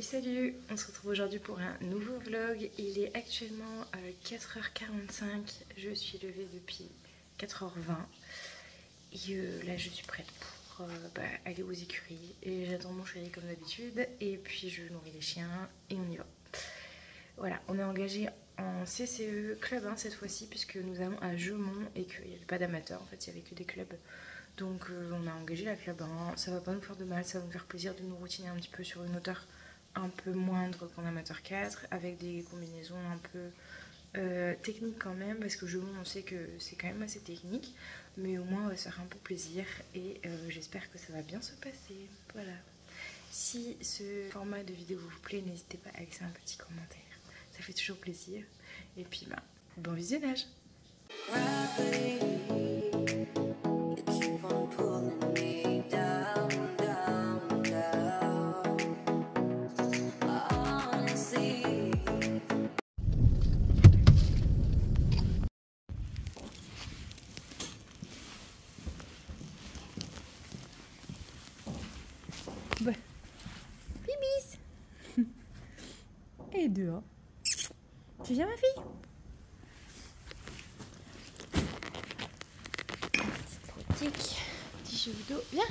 Salut, on se retrouve aujourd'hui pour un nouveau vlog. Il est actuellement 4h45, je suis levée depuis 4h20 et là je suis prête pour aller aux écuries et j'attends mon chéri comme d'habitude et puis je nourris les chiens et on y va. Voilà, on est engagé en CCE club 1 cette fois-ci puisque nous allons à Jeumont et qu'il n'y avait pas d'amateurs, en fait il n'y avait que des clubs. Donc on a engagé la club 1, ça va pas nous faire de mal, ça va nous faire plaisir de nous routiner un petit peu sur une hauteur un peu moindre qu'en amateur 4 avec des combinaisons un peu techniques quand même parce que Jeumont on sait que c'est quand même assez technique mais au moins on va se faire un peu plaisir et j'espère que ça va bien se passer. Voilà. Si ce format de vidéo vous plaît, n'hésitez pas à laisser un petit commentaire, ça fait toujours plaisir et puis bon visionnage. Bibis. Et dehors. Tu viens ma fille? Petit cheveu d'eau, viens.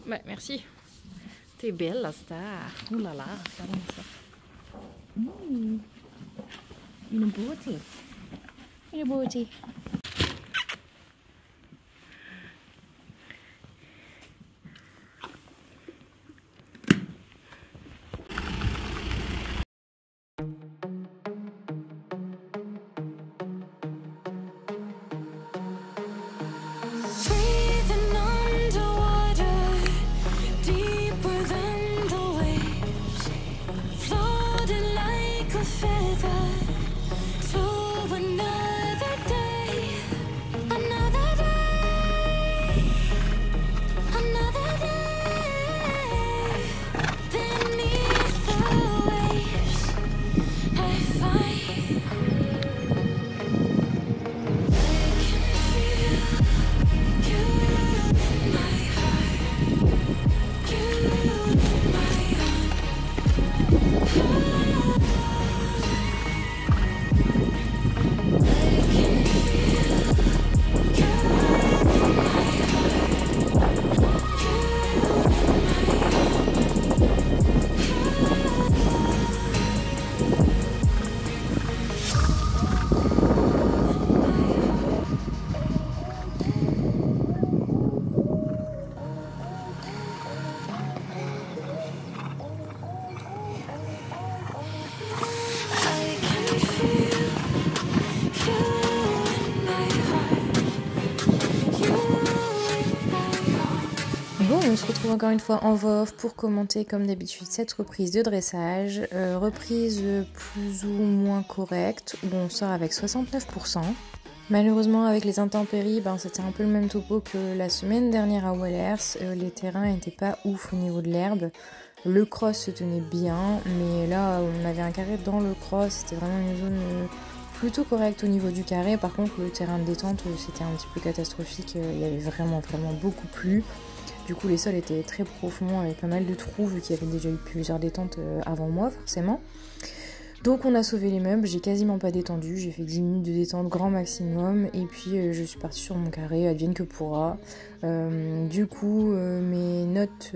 Ouais, merci. T'es belle la star. Ouh là là, regarde ça. Une beauté. Une beauté. Bon, on se retrouve encore une fois en VOF pour commenter comme d'habitude cette reprise de dressage. Reprise plus ou moins correcte où on sort avec 69%. Malheureusement avec les intempéries, c'était un peu le même topo que la semaine dernière à Wallers. Les terrains n'étaient pas ouf au niveau de l'herbe. Le cross se tenait bien, mais là on avait un carré dans le cross, c'était vraiment une zone plutôt correcte au niveau du carré. Par contre le terrain de détente c'était un petit peu catastrophique, il y avait vraiment beaucoup plu. Du coup les sols étaient très profonds avec pas mal de trous vu qu'il y avait déjà eu plusieurs détentes avant moi forcément. Donc on a sauvé les meubles, j'ai quasiment pas détendu, j'ai fait 10 minutes de détente grand maximum et puis je suis partie sur mon carré, advienne que pourra. Du coup mes notes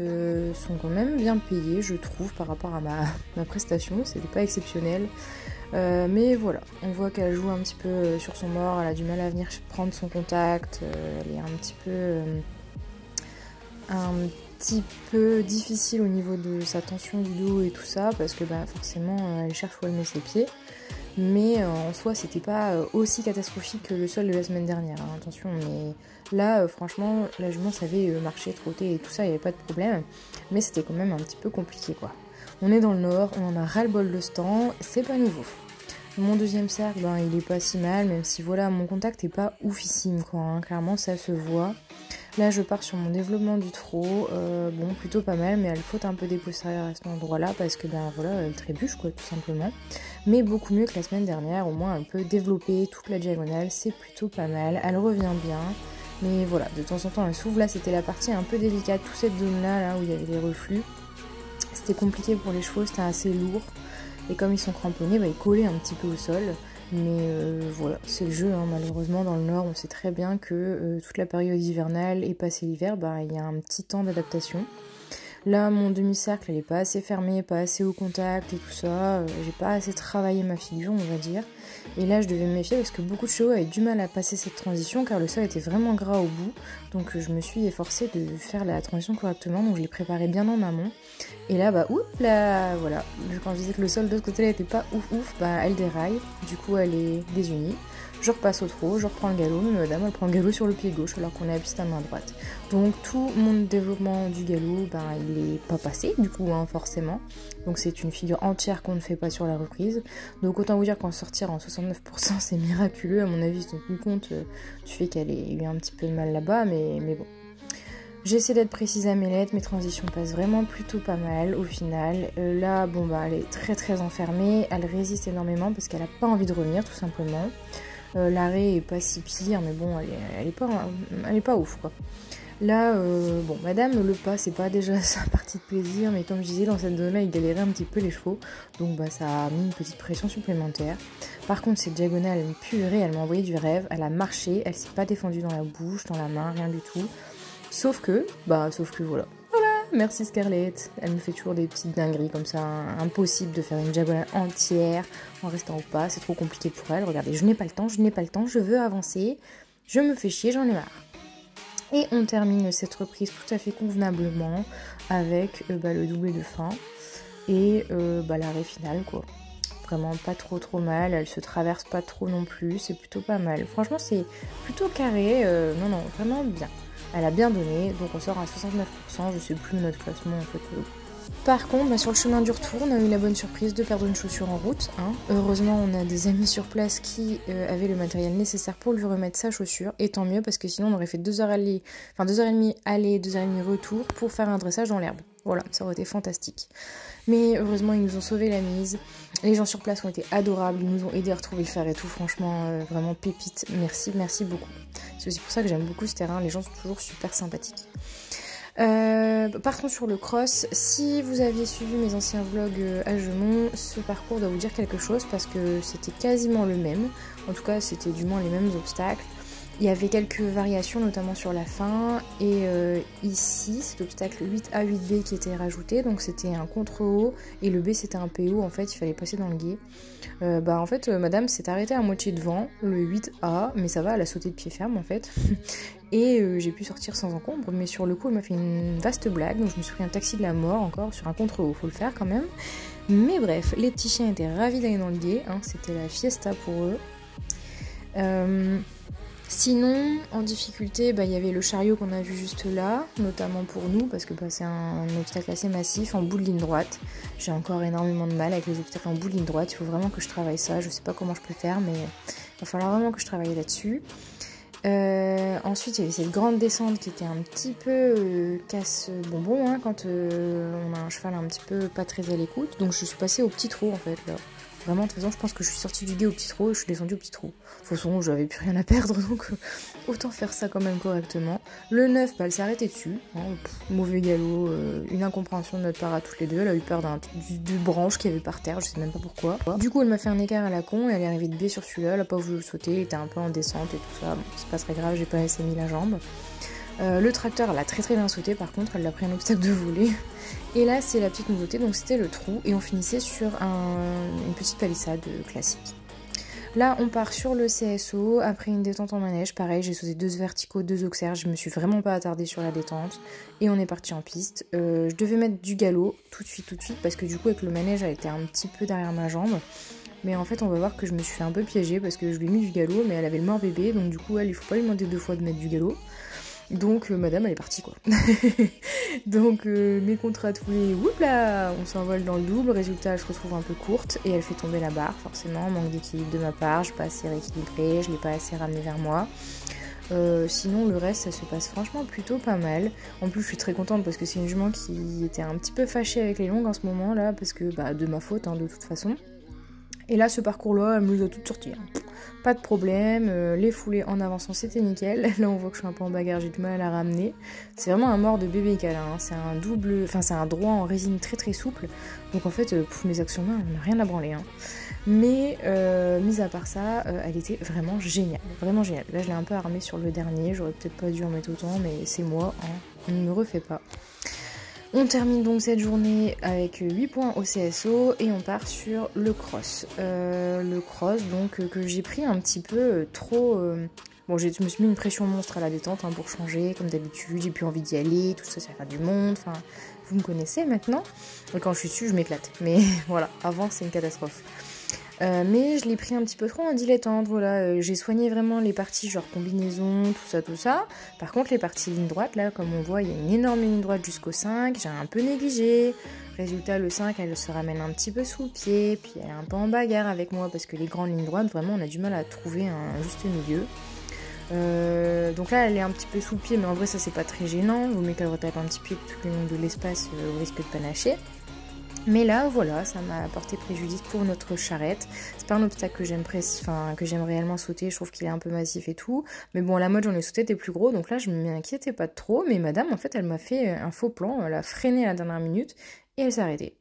sont quand même bien payées je trouve par rapport à ma prestation, c'était pas exceptionnel. Mais voilà, on voit qu'elle joue un petit peu sur son mort, elle a du mal à venir prendre son contact, elle est un petit peu difficile au niveau de sa tension du dos et tout ça parce que forcément elle cherche où elle met ses pieds, mais en soi c'était pas aussi catastrophique que le sol de la semaine dernière, hein, attention, mais là franchement la jument savait marcher, trotter et tout ça, il n'y avait pas de problème, mais c'était quand même un petit peu compliqué quoi. On est dans le nord, on en a ras-le-bol de ce temps, c'est pas nouveau. Mon deuxième cercle, ben, il est pas si mal, même si voilà, mon contact est pas oufissime quoi, hein. Clairement ça se voit. Là je pars sur mon développement du trot, bon plutôt pas mal, mais elle faute un peu des postérieurs à cet endroit là parce que ben voilà, elle trébuche quoi tout simplement. Mais beaucoup mieux que la semaine dernière, au moins un peu développée toute la diagonale, c'est plutôt pas mal, elle revient bien. Mais voilà, de temps en temps elle s'ouvre, là c'était la partie un peu délicate, toute cette zone là où il y avait les reflux. C'était compliqué pour les chevaux, c'était assez lourd. Et comme ils sont cramponnés, bah, ils collaient un petit peu au sol. Mais voilà, c'est le jeu, hein. Malheureusement dans le nord, on sait très bien que toute la période hivernale et passé l'hiver, bah, il y a un petit temps d'adaptation. Là, mon demi-cercle, elle est pas assez fermée, pas assez au contact et tout ça. J'ai pas assez travaillé ma figure, on va dire. Et là, je devais me méfier parce que beaucoup de chevaux avaient du mal à passer cette transition car le sol était vraiment gras au bout. Donc je me suis efforcée de faire la transition correctement, donc je l'ai préparée bien en amont. Et là, bah, oups, là, voilà. Quand je disais que le sol de l'autre côté là était pas ouf, bah, elle déraille. Du coup, elle est désunie. Je repasse au trot, je reprends le galop, mais madame elle prend le galop sur le pied gauche alors qu'on est à piste à main droite. Donc tout mon développement du galop, ben, il est pas passé du coup hein, forcément. Donc c'est une figure entière qu'on ne fait pas sur la reprise. Donc autant vous dire qu'en sortir en 69% c'est miraculeux. À mon avis ils se sont tenu compte du fait qu'elle ait eu un petit peu de mal là-bas, mais bon. J'essaie d'être précise à mes lettres, mes transitions passent vraiment plutôt pas mal au final. Là, bon bah elle est très enfermée, elle résiste énormément parce qu'elle a pas envie de revenir tout simplement. L'arrêt est pas si pire, mais bon, elle est pas ouf quoi. Là, bon, madame, le pas, c'est pas déjà sa partie de plaisir, mais comme je disais, dans cette zone-là, il galérait un petit peu les chevaux, donc bah ça a mis une petite pression supplémentaire. Par contre, cette diagonale, une purée, elle m'a envoyé du rêve, elle a marché, elle s'est pas défendue dans la bouche, dans la main, rien du tout. Sauf que voilà. Merci Scarlett, elle me fait toujours des petites dingueries comme ça, impossible de faire une diagonale entière en restant au pas, c'est trop compliqué pour elle. Regardez, je n'ai pas le temps, je veux avancer, je me fais chier, j'en ai marre. Et on termine cette reprise tout à fait convenablement avec le doublé de fin et l'arrêt final quoi. Vraiment pas trop mal, elle se traverse pas trop non plus, c'est plutôt pas mal. Franchement c'est plutôt carré, non vraiment bien. Elle a bien donné, donc on sort à 69%, je sais plus notre classement en fait. Par contre, sur le chemin du retour, on a eu la bonne surprise de perdre une chaussure en route. Hein. Heureusement, on a des amis sur place qui avaient le matériel nécessaire pour lui remettre sa chaussure, et tant mieux parce que sinon on aurait fait 2h30 aller, 2h30 retour pour faire un dressage dans l'herbe. Voilà, ça aurait été fantastique. Mais heureusement, ils nous ont sauvé la mise. Les gens sur place ont été adorables, ils nous ont aidés à retrouver le fer et tout. Franchement, vraiment pépite. Merci beaucoup. C'est aussi pour ça que j'aime beaucoup ce terrain. Les gens sont toujours super sympathiques. Par contre sur le cross, si vous aviez suivi mes anciens vlogs à Gemont, ce parcours doit vous dire quelque chose parce que c'était quasiment le même. En tout cas, c'était du moins les mêmes obstacles. Il y avait quelques variations, notamment sur la fin, et ici, cet obstacle 8A, 8B qui était rajouté, donc c'était un contre-haut, et le B c'était un PO, en fait, il fallait passer dans le gué. En fait, madame s'est arrêtée à moitié devant, le 8A, mais ça va, elle a sauté de pied ferme, en fait, et j'ai pu sortir sans encombre, mais sur le coup, elle m'a fait une vaste blague, donc je me suis pris un taxi de la mort, encore, sur un contre-haut, faut le faire quand même. Mais bref, les petits chiens étaient ravis d'aller dans le gué, hein, c'était la fiesta pour eux. Sinon, en difficulté, il y avait le chariot qu'on a vu juste là, notamment pour nous, parce que c'est un obstacle assez massif, en bout de ligne droite. J'ai encore énormément de mal avec les obstacles en bout de ligne droite, il faut vraiment que je travaille ça, je sais pas comment je peux faire, mais il va falloir vraiment que je travaille là-dessus. Ensuite, il y avait cette grande descente qui était un petit peu casse-bonbon, hein, quand on a un cheval un petit peu pas très à l'écoute, donc je suis passée au petit trot en fait, là. Vraiment, de toute façon, je pense que je suis sortie du gué au petit trot et je suis descendue au petit trot. De toute façon, j'avais plus rien à perdre, donc autant faire ça quand même correctement. Le 9, elle s'est arrêtée dessus. Hein, mauvais galop, une incompréhension de notre part à toutes les deux. Elle a eu peur du branche qu'il y avait par terre, je sais même pas pourquoi. Du coup, elle m'a fait un écart à la con et elle est arrivée de biais sur celui-là. Elle a pas voulu le sauter, elle était un peu en descente et tout ça. Bon, c'est pas très grave, j'ai pas assez mis la jambe. Le tracteur, elle a très bien sauté, par contre, elle a pris un obstacle de volée. Et là, c'est la petite nouveauté, donc c'était le trou, et on finissait sur une petite palissade classique. Là, on part sur le CSO, après une détente en manège, pareil, j'ai sauté 2 verticaux, 2 auxerres, je me suis vraiment pas attardée sur la détente, et on est parti en piste. Je devais mettre du galop tout de suite, parce que du coup, avec le manège, elle était un petit peu derrière ma jambe. Mais en fait, on va voir que je me suis fait un peu piéger, parce que je lui ai mis du galop, mais elle avait le mort bébé, donc du coup, il faut pas lui demander 2 fois de mettre du galop. Donc madame elle est partie quoi. Donc mes contrats tous les là, on s'envole dans le double, résultat elle se retrouve un peu courte et elle fait tomber la barre forcément, manque d'équilibre de ma part, je suis pas assez rééquilibrée, je l'ai pas assez ramené vers moi. Sinon le reste ça se passe franchement plutôt pas mal. En plus je suis très contente parce que c'est une jument qui était un petit peu fâchée avec les longues en ce moment là, parce que bah de ma faute hein, de toute façon. Et là ce parcours là elle me les a toutes sorties. Pas de problème, les foulées en avançant c'était nickel. Là on voit que je suis un peu en bagarre, j'ai du mal à la ramener. C'est vraiment un mort de bébé câlin, hein. C'est un double, enfin c'est un droit en résine très très souple. Donc en fait pour mes actions mains on n'a rien à branler. Hein. Mais mis à part ça, elle était vraiment géniale, vraiment géniale. Là je l'ai un peu armée sur le dernier, j'aurais peut-être pas dû en mettre autant, mais c'est moi, hein. On ne me refait pas. On termine donc cette journée avec 8 points au CSO et on part sur le cross. Le cross donc que j'ai pris un petit peu trop... Bon, je me suis mis une pression monstre à la détente hein, pour changer, comme d'habitude, j'ai plus envie d'y aller, tout ça, ça fait du monde, enfin, vous me connaissez maintenant. Et quand je suis dessus, je m'éclate. Mais voilà, avant, c'est une catastrophe. Mais je l'ai pris un petit peu trop en dilettante, voilà, j'ai soigné vraiment les parties genre combinaison, tout ça. Par contre les parties ligne droite, là comme on voit il y a une énorme ligne droite jusqu'au 5, j'ai un peu négligé. Résultat le 5 elle se ramène un petit peu sous le pied, puis elle est un peu en bagarre avec moi parce que les grandes lignes droites vraiment on a du mal à trouver un juste milieu. Donc là elle est un petit peu sous le pied mais en vrai ça c'est pas très gênant, vaut mieux qu'elle retape un petit peu tout le long de l'espace au risque de panacher. Mais là, voilà, ça m'a apporté préjudice pour notre charrette. C'est pas un obstacle que j'aime réellement sauter, je trouve qu'il est un peu massif et tout. Mais bon, à la mode, j'en ai sauté des plus gros, donc là, je m'inquiétais pas trop. Mais madame, en fait, elle m'a fait un faux plan, elle a freiné à la dernière minute et elle s'est arrêtée.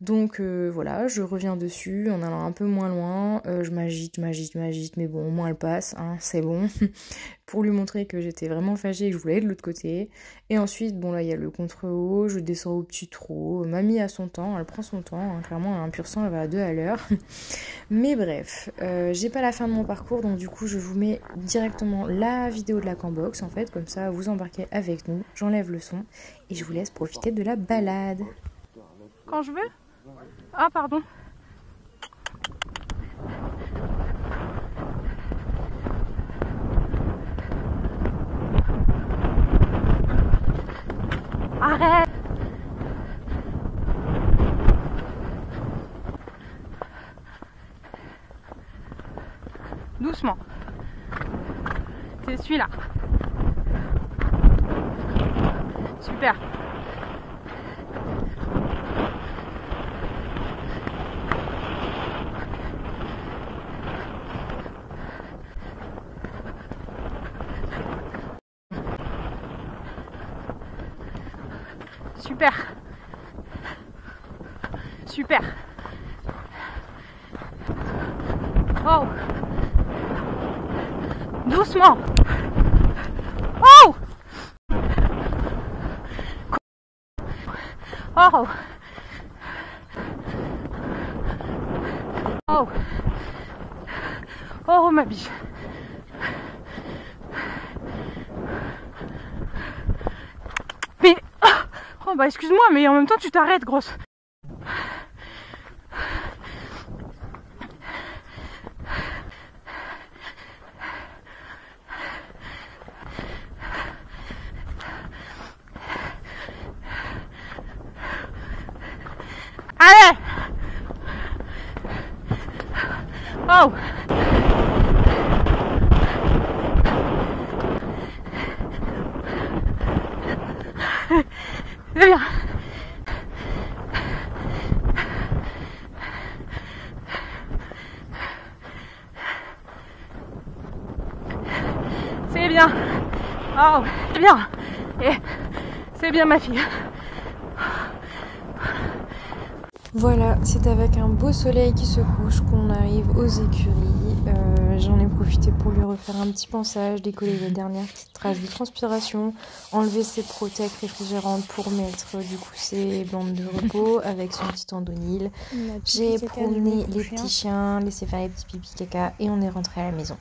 Donc voilà, je reviens dessus en allant un peu moins loin, je m'agite, mais bon, au moins elle passe, hein, c'est bon, pour lui montrer que j'étais vraiment fâchée et que je voulais aller de l'autre côté. Et ensuite, bon là, il y a le contre-haut, je descends au petit trot, mamie a son temps, elle prend son temps, hein, clairement, un pur sang, elle va à 2 à l'heure. Mais bref, j'ai pas la fin de mon parcours, donc du coup, je vous mets directement la vidéo de la Cambox, en fait, comme ça, vous embarquez avec nous, j'enlève le son, et je vous laisse profiter de la balade. Quand je veux ? Ah pardon. Arrête. Doucement. C'est celui-là. Super. Super. Super. Oh. Doucement. Oh. Oh. Oh. Oh ma biche. Mais... Oh bah excuse-moi, mais en même temps tu t'arrêtes, grosse. Allez. Oh. Viens. C'est bien. Oh, c'est bien. Et c'est bien ma fille. Voilà, c'est avec un beau soleil qui se couche qu'on arrive aux écuries. J'en ai profité pour lui refaire un petit pansage, décoller les dernières petites traces de transpiration, enlever ses protèques réfrigérantes pour mettre du coup ses bandes de repos avec son petit endonil. J'ai promené les petits chiens, laissé faire les petits pipi caca et on est rentré à la maison.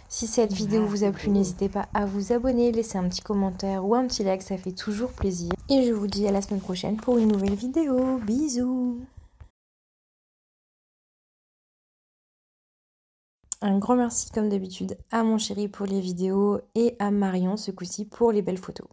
Si cette vidéo vous a plu, n'hésitez pas à vous abonner, laisser un petit commentaire ou un petit like, ça fait toujours plaisir. Et je vous dis à la semaine prochaine pour une nouvelle vidéo. Bisous! Un grand merci comme d'habitude à mon chéri pour les vidéos et à Marion ce coup-ci pour les belles photos.